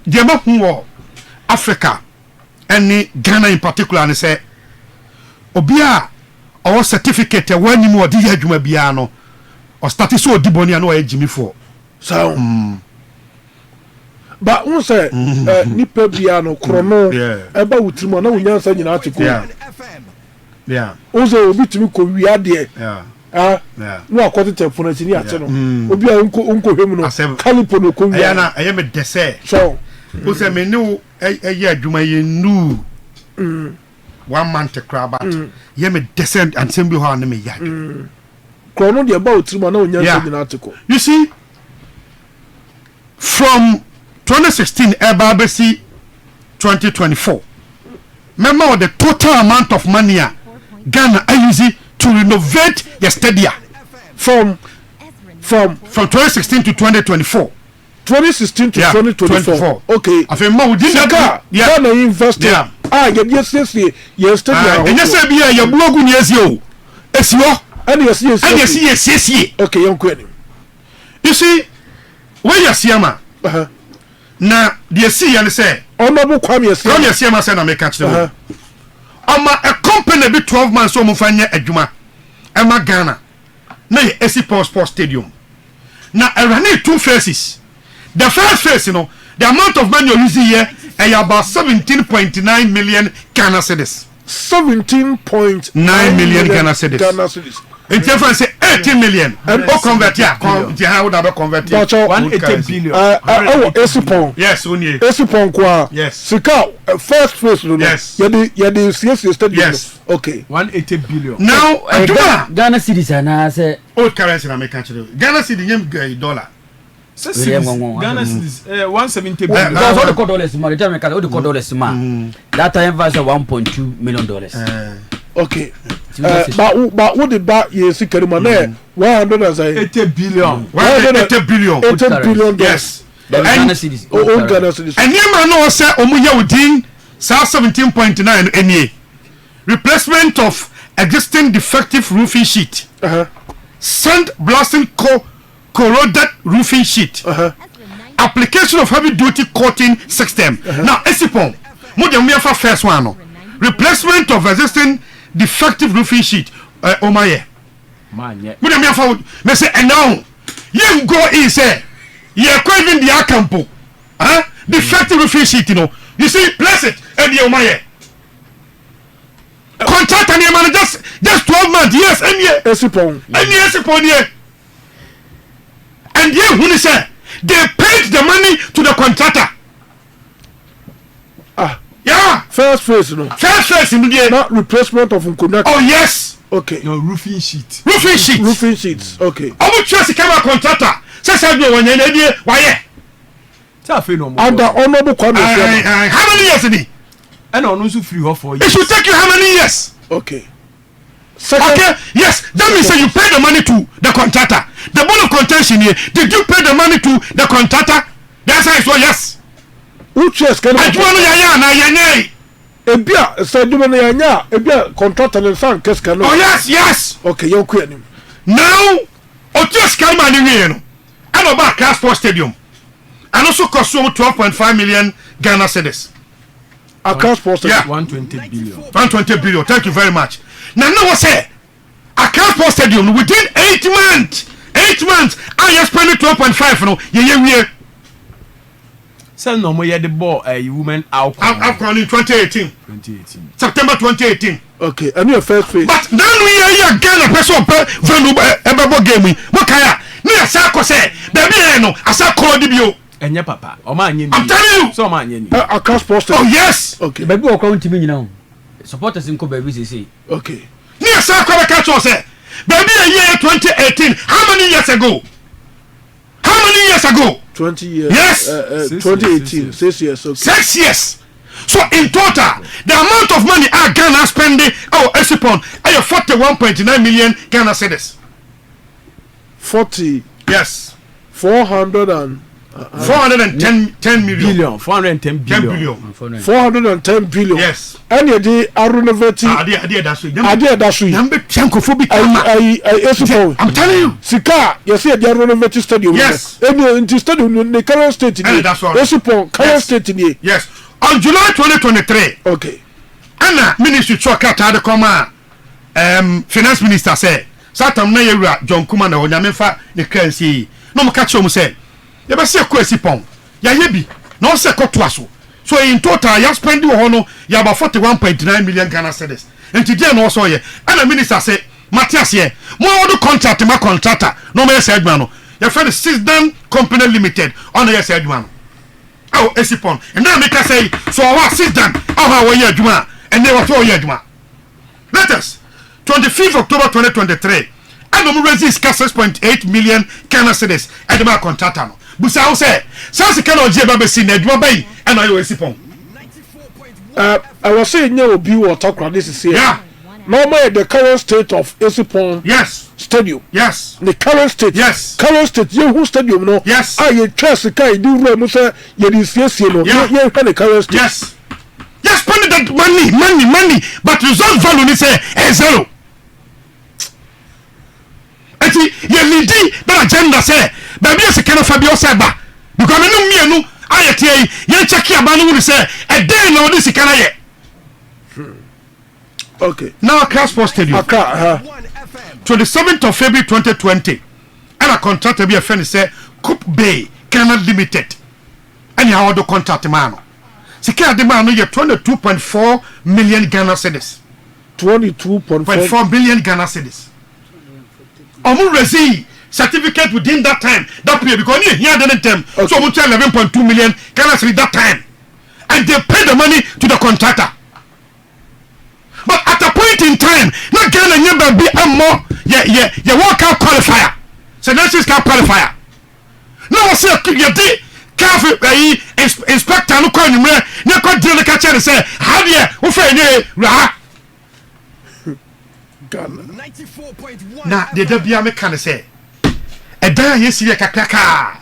the who Africa and Ghana in particular and say obia our certificate when you more di adwuma bia no or started so diboni no Jimmy for so but who say nipa bia no krono eba wutrimo na wunyansa nyina atiko yeah ozo obitimi ko wi ade no akwati telephone ti ni ate no obi a unko hwemu no kalipo no ko wi na eye me dese so o say me ni eye adwuma ye nu 1 month crab ye me dese ansem bi ho na me ya krono de ba wutrimo na wunyansa nyina atiko you see from 2016 Ebabesi 2024 remember the total amount of money Ghana I use it to renovate the Stadia from 2016 to 2024 2016 to 2024 okay I think we didn't Ghana invested yes Stadia and yes be ya blogu ni ezio esio and yes okay you see when you Asiamah na the see and say honorable Kwame Asiamah say na make catch them a company be 12 months so mo fanya adwuma ema Ghana na Expōses Sports Stadium na run two phases. The first phase, the amount of money you're using here is about 17.9 million Ghana cedis. 17.9 million Ghana cedis. In difference, 18 million. And convert here. How would I convert here? 180 billion. Esipon. Yes, only. Esipon kwa. Yes. Sika first phase. Yes. Yadi stadium. Yes. Okay. 180 billion. Now, Ghana cedis and say old currency na make country. Ghana cedi dollar. Ghana cedis 170 billion. Because all the $1 money, tell me all the $1 man. That time was $1.2 million. Okay. But what did that you see Karimane 180 billion. 180 billion. 80 billion. Yes. Ghana cedis. Old Ghana cedis. And you man know say omuya within 17.9 NA. Replacement of existing defective roofing sheet. Sand blasting corroded roofing sheet. Application of heavy duty coating system. Now Esipon, mo dem me for first one no. Replacement of existing defective roofing sheet. Omaye. Man, yeah. Mo dem me for me say and now you go in say you even the acampo. Defective roofing sheet you see place it and the Omaye. Contract and man just 12 months yes and yeah Esipon yeah and yeah who say they paid the money to the contractor yeah first phase in the not replacement of Nkonak. Oh yes okay no roofing sheets okay omo chase camera contractor say do one dey why under honorable Kwame how many years is it and on also free for it should take you how many years okay yes that means that you pay the money to the contractor the bone of contention here did you pay the money to the contractor that's how it's all yes which is kind of ebia saduma na yanya ebia contractor na san keska no oh yes okay you query now otis kalma ni we no and about Expōses Stadium and also cost 12.5 million Ghana cedis. Expōses Stadium 120 billion. 120 billion. Thank you very much. Now what say? Expōses Stadium within 8 months. 8 months. I spend 12.5 no. Yeah. Say no more the ball women out in 2018. September 2018. Okay, and your first phase. But then we are Ghana person valuable game. What kaya? Me asako say, baby no, asako dibio. Enya papa. I'm telling you. So man yen. Expōses. Oh yes. Okay. Baby o count me now. Supporters in ko baby say. Okay. Me asako be catch us say, baby year 2018. How many years ago? 20 years. Yes. 2018. 6 years. Okay. 6 years. So in total, the amount of money Ghana spending Esipon 41.9 million Ghana cedis. 40. Yes. 400 and 410 million. 410 billion. 410 billion. Yes. And the renovation. That's it. Number 10 kofobi. I'm telling you. Sika, you see the renovation stadium. Yes. And the stadium in the current state. That's right. Current state. Yes. On July 2023. Okay. Anna Ministry Chokata the Koma Finance Minister said, Satam na yewura John Kuma na onyamefa ne kransi. No mo ka che omu say, ye be se kwesi pon. Ya yebi, no se koto aso. So in total, you spend no you about 41.9 million Ghana cedis. And today no so ye. Anna Minister say, Matthias ye, mo do contract ma contractor. No me say adwuma no. Your friend is Sisdan Company Limited. On ye say adwuma no. Oh, esipon. And now make us say, so our Sisdan, how we adwuma. And they were 4 years. Let us 25th October 2023. And we raise 6.8 million Ghana cedis at the contractor. Busa say, Sansi cannot jeba see Nedwa Bay and I was sipon. I was saying, no, be what talk about this is here. Yeah. Normally, the current state of Esipon Stadium. Yes. The current state. Yes. Current state. You who stadium no? Yes. You trust the guy do Musa. You yes, you know. Yeah. You the current state. Yes. Yes, spend that money, but result value is zero. And you need that agenda say, baby, as a kind of Fabio Saba, because I know I check your money say a day now this can I. Okay. Now Accra Sports Stadium. 27th of February 2020. And a contract to be a friend say Coop Bay Canada Limited. And you have the contract man. Secure demand no 22.4 million Ghana cedis. 22.4 million Ghana cedis. Omu receive certificate within that time. That period because you hear the term. So we 11.2 million Ghana cedis that time. And they pay the money to the contractor. But at a point in time, not Ghana never be a more you walk out qualifier. So that's just qualifier. No say you did careful inspector no call me na call deal ka chere say how there wo fa nye ra Ghana 94.1 na de da bia me kan say e dan yesi ye kakaka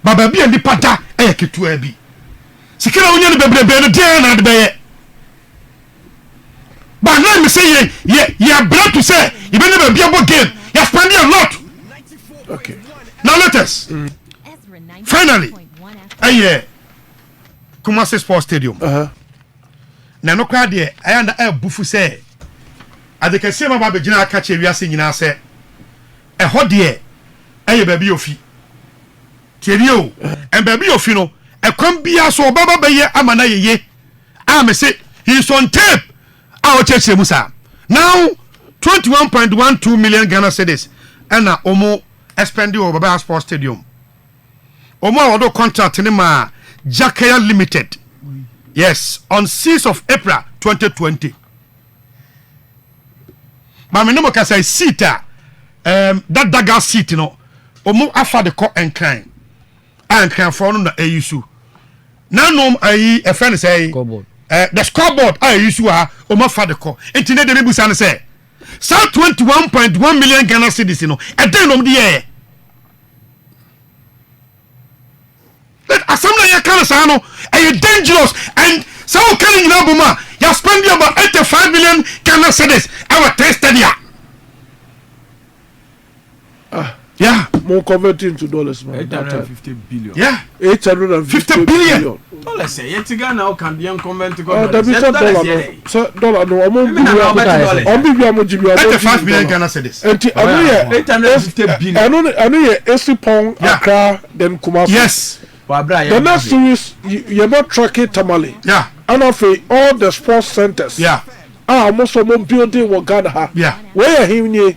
baba bia ndi pada e ketu abi sikira wonya no bebrebe no de na de be but now me say ye brought to say you be never be able game you spend a lot. Okay. Now let us finally Kumasi Sports Stadium. Na no kwa de ayanda bufu say adekase ma ba begina aka che wiase nyina say e ho de baby ofi tirio en baby ofi no e kwam bia so baba beye amana yeye am say he's on tape our church musa now 21.12 million Ghana cedis and na omo expend over Baba Sports Stadium omo odo contract ni ma Jakaya Limited. Yes, on 6th of April 2020. But me no mo kasa seat that daga seat no omo afa de ko enkran for no na ayisu na no ayi e friend say the scoreboard ayisu ha omo afa de ko entine de rebusa no say 21.1 million Ghana cedis no e den no de ye that assembly ya kan sa no e dangerous and so can you know buma you spend about 85 million Ghana cedis our Stadia. Yeah, more converting to dollars, man. 850 billion. Yeah, 850 billion. Dollars say yet Ghana can be unconverted to that is dollar no amount. 85 million Ghana cedis. And I know 850 billion. I know Esipon Accra then Kumasi. Yes. The next series you're not tracking Tamale. Yeah. And of all the sports centers. Yeah. Most of them building what Ghana. Yeah. Where him ye?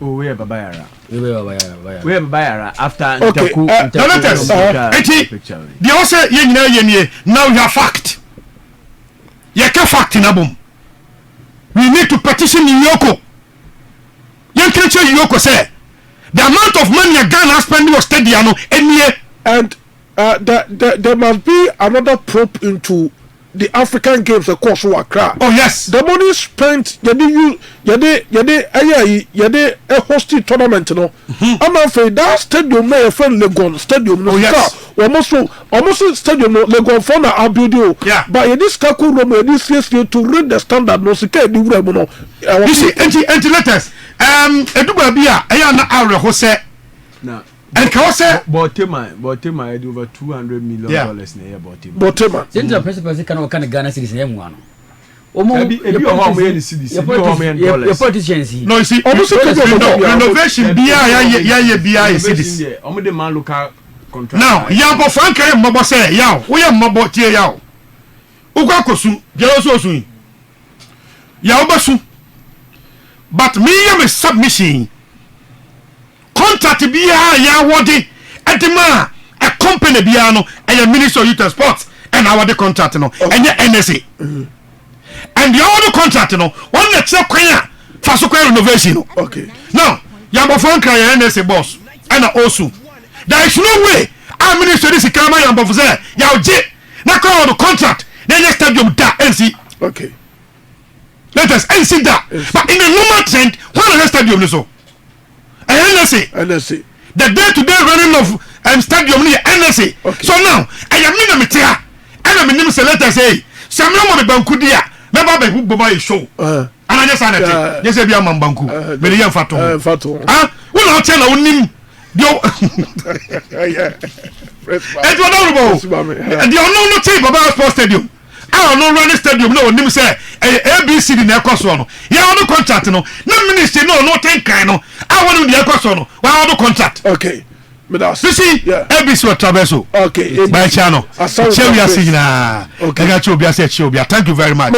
Oh, we have Bayara. We have Bayara after okay. Now let us. The also now you are fact. You can fact in Abum. We need to petition Yoko. You can tell Yoko say the amount of money Ghana spending was Stadia no any and there must be another probe into the African Games of course Accra. Oh yes. The money spent yade a hosting tournament no. I'm afraid that stadium na friend Legon stadium no. Oh yes. Almost stadium no Legon for na abudio. Yeah. But in this kaku room this CSU to read the standard no sika di wura no. You see anti letters. Eduba bia eya na awre ho se. Na and can say Botema had over $200 million near Botema. Central Principal can Ghana citizen M1. Your politicians. No, you see, renovation BI cities. The man local contract. Now, Yambo Frank Mabo say, Yaw, we are Mabo Tia Yaw. Ugakosu, Jerosu. Yaobasu. But me am a submission. Contract BI Yawadi at the man, a company Biano, and a Minister of Youth and Sports, and our the contract, no, and your NSA. And the other contract, one that's a queer for renovation. Okay. Now, Yamba Frank and NSA boss, and also, there is no way our minister is a camera Yamba for there. Yaw J. Now call the contract, then next stadium that NC. Okay. Let us NC that. But in the normal trend, one of the stadium is so. NSA. The day-to-day running of stadium near NSA. Okay. So now, I am in a metia, and I'm in the letter say, Samuel Bankudia, never who buy show. And I just said, yes, I am Banku, very young Fato. Ah, well, I'll tell you, and the unknown tape about sports stadium. I don't know running stadium, no, Nim say, ABC in the Ecosono. You have no contract, no ministry, no, think I know. I want the Ecosono, well, no contract. Okay. You see, ABC or Traverso. Okay, my channel. Okay. Thank you very much.